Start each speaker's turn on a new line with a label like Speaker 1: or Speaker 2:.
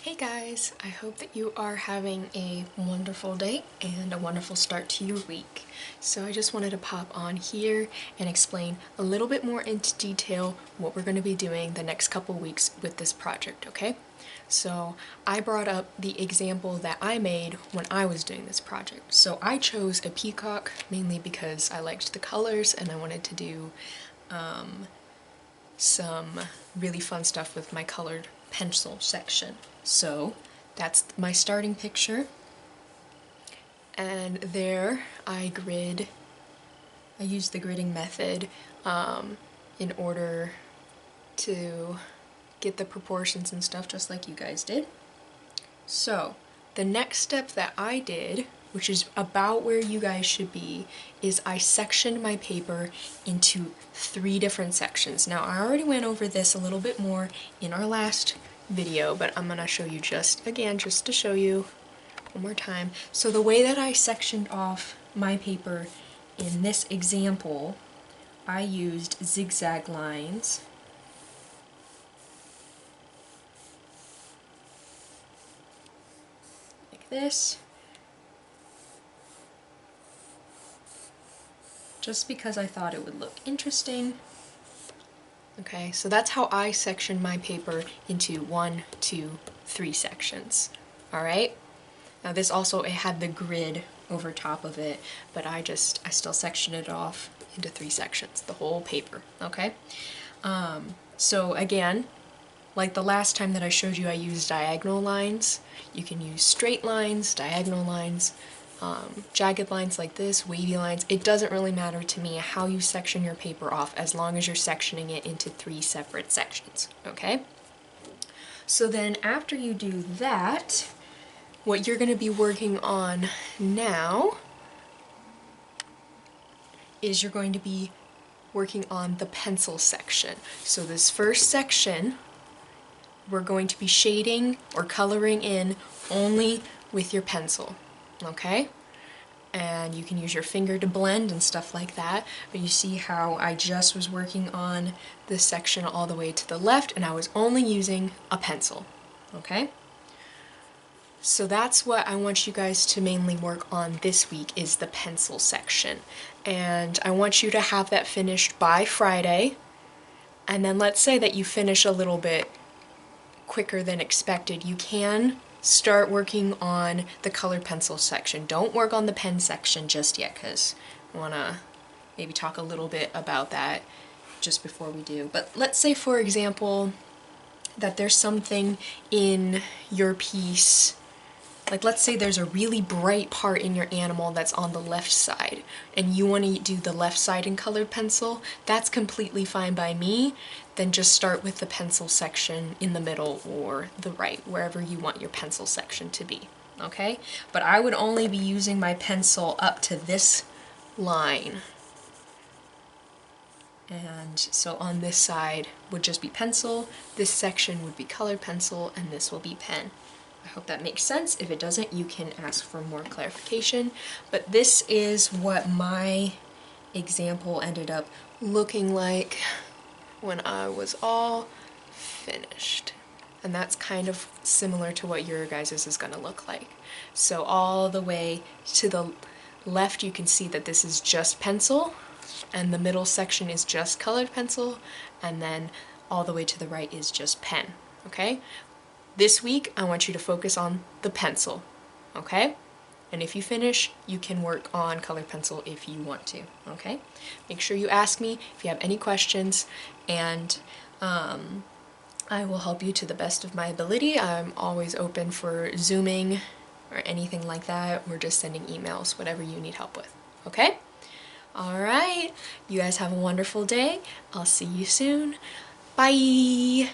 Speaker 1: Hey guys, I hope that you are having a wonderful day and a wonderful start to your week. So I just wanted to pop on here and explain a little bit more into detail what we're going to be doing the next couple weeks with this project, okay? So I brought up the example that I made when I was doing this project. So I chose a peacock mainly because I liked the colors and I wanted to do some really fun stuff with my colored pencil section. So that's my starting picture, and there I use the gridding method in order to get the proportions and stuff just like you guys did. So the next step that I did, which is about where you guys should be, is I sectioned my paper into 3 different sections. Now I already went over this a little bit more in our last video, but I'm gonna show you just to show you one more time. So the way that I sectioned off my paper in this example, I used zigzag lines like this, just because I thought it would look interesting. Okay, so that's how I sectioned my paper into 1, 2, 3 sections. Alright? Now this also, it had the grid over top of it, but I still sectioned it off into 3 sections, the whole paper, okay? So again, like the last time that I showed you, I used diagonal lines. You can use straight lines, diagonal lines, jagged lines like this, wavy lines. It doesn't really matter to me how you section your paper off as long as you're sectioning it into 3 separate sections, okay? So then after you do that, what you're going to be working on now is you're going to be working on the pencil section. So this first section, we're going to be shading or coloring in only with your pencil, okay? And you can use your finger to blend and stuff like that, but you see how I just was working on this section all the way to the left and I was only using a pencil, okay? So that's what I want you guys to mainly work on this week, is the pencil section. And I want you to have that finished by Friday, and then let's say that you finish a little bit quicker than expected, you can start working on the colored pencil section. Don't work on the pen section just yet, because I want to maybe talk a little bit about that just before we do. But let's say, for example, that there's something in your piece, like let's say there's a really bright part in your animal that's on the left side, and you want to do the left side in colored pencil. That's completely fine by me. Then just start with the pencil section in the middle or the right, wherever you want your pencil section to be, okay? But I would only be using my pencil up to this line. And so on this side would just be pencil, this section would be colored pencil, and this will be pen. I hope that makes sense. If it doesn't, you can ask for more clarification. But this is what my example ended up looking like when I was all finished. And that's kind of similar to what your guys's is going to look like. So all the way to the left, you can see that this is just pencil, and the middle section is just colored pencil, and then all the way to the right is just pen, okay? This week, I want you to focus on the pencil, okay? And if you finish, you can work on colored pencil if you want to, okay? Make sure you ask me if you have any questions, and I will help you to the best of my ability. I'm always open for Zooming or anything like that, or just sending emails, whatever you need help with, okay? All right, you guys have a wonderful day. I'll see you soon. Bye!